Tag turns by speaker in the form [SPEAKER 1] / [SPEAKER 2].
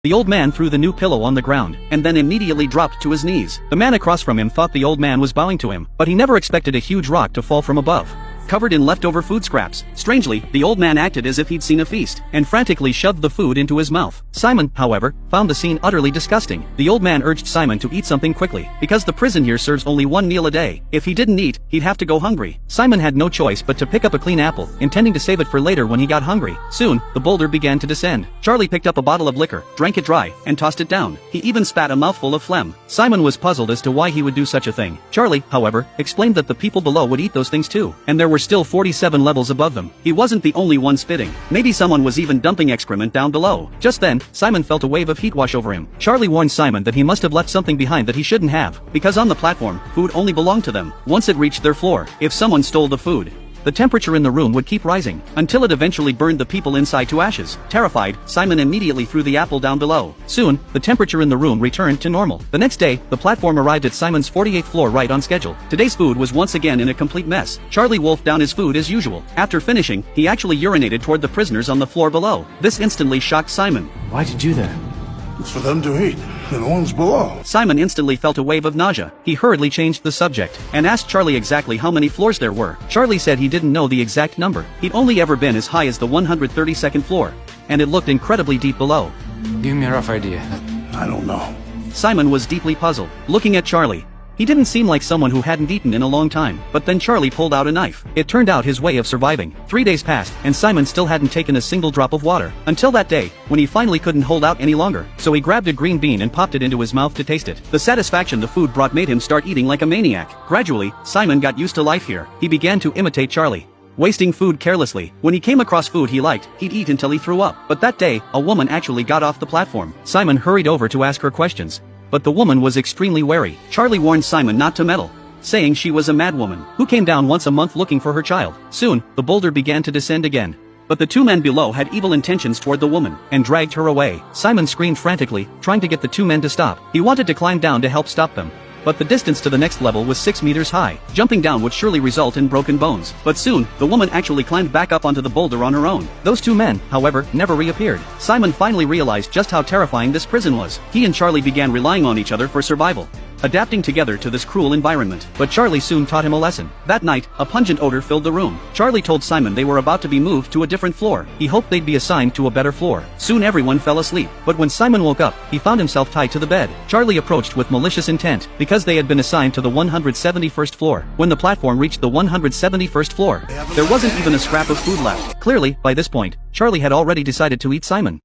[SPEAKER 1] The old man threw the new pillow on the ground, and then immediately dropped to his knees. The man across from him thought the old man was bowing to him, but he never expected a huge rock to fall from above. Covered in leftover food scraps. Strangely, the old man acted as if he'd seen a feast, and frantically shoved the food into his mouth. Simon, however, found the scene utterly disgusting. The old man urged Simon to eat something quickly, because the prison here serves only one meal a day. If he didn't eat, he'd have to go hungry. Simon had no choice but to pick up a clean apple, intending to save it for later when he got hungry. Soon, the boulder began to descend. Charlie picked up a bottle of liquor, drank it dry, and tossed it down. He even spat a mouthful of phlegm. Simon was puzzled as to why he would do such a thing. Charlie, however, explained that the people below would eat those things too, and there were still 47 levels above them. He wasn't the only one spitting. Maybe someone was even dumping excrement down below. Just then, Simon felt a wave of heat wash over him. Charlie warned Simon that he must have left something behind that he shouldn't have, because on the platform, food only belonged to them. Once it reached their floor, if someone stole the food, the temperature in the room would keep rising, until it eventually burned the people inside to ashes. Terrified, Simon immediately threw the apple down below. Soon, the temperature in the room returned to normal. The next day, the platform arrived at Simon's 48th floor right on schedule. Today's food was once again in a complete mess. Charlie wolfed down his food as usual. After finishing, he actually urinated toward the prisoners on the floor below. This instantly shocked Simon.
[SPEAKER 2] Why'd you do that?
[SPEAKER 3] It's for them to eat, and the ones below.
[SPEAKER 1] Simon instantly felt a wave of nausea. He hurriedly changed the subject, and asked Charlie exactly how many floors there were. Charlie said he didn't know the exact number. He'd only ever been as high as the 132nd floor, and it looked incredibly deep below.
[SPEAKER 2] Give me a rough idea.
[SPEAKER 3] I don't know.
[SPEAKER 1] Simon was deeply puzzled, looking at Charlie. He didn't seem like someone who hadn't eaten in a long time, but then Charlie pulled out a knife. It turned out his way of surviving. 3 days passed, and Simon still hadn't taken a single drop of water, until that day, when he finally couldn't hold out any longer. So he grabbed a green bean and popped it into his mouth to taste it. The satisfaction the food brought made him start eating like a maniac. Gradually, Simon got used to life here. He began to imitate Charlie, wasting food carelessly. When he came across food he liked, he'd eat until he threw up. But that day, a woman actually got off the platform. Simon hurried over to ask her questions, but the woman was extremely wary. Charlie warned Simon not to meddle, saying she was a madwoman who came down once a month looking for her child. Soon, the boulder began to descend again, but the two men below had evil intentions toward the woman, and dragged her away. Simon screamed frantically, trying to get the two men to stop. He wanted to climb down to help stop them, but the distance to the next level was 6 meters high. Jumping down would surely result in broken bones. But soon, the woman actually climbed back up onto the boulder on her own. Those two men, however, never reappeared. Simon finally realized just how terrifying this prison was. He and Charlie began relying on each other for survival, adapting together to this cruel environment. But Charlie soon taught him a lesson. That night, a pungent odor filled the room. Charlie told Simon they were about to be moved to a different floor. He hoped they'd be assigned to a better floor. Soon everyone fell asleep, but when Simon woke up, he found himself tied to the bed. Charlie approached with malicious intent, because they had been assigned to the 171st floor. When the platform reached the 171st floor, there wasn't even a scrap of food left. Clearly, by this point, Charlie had already decided to eat Simon.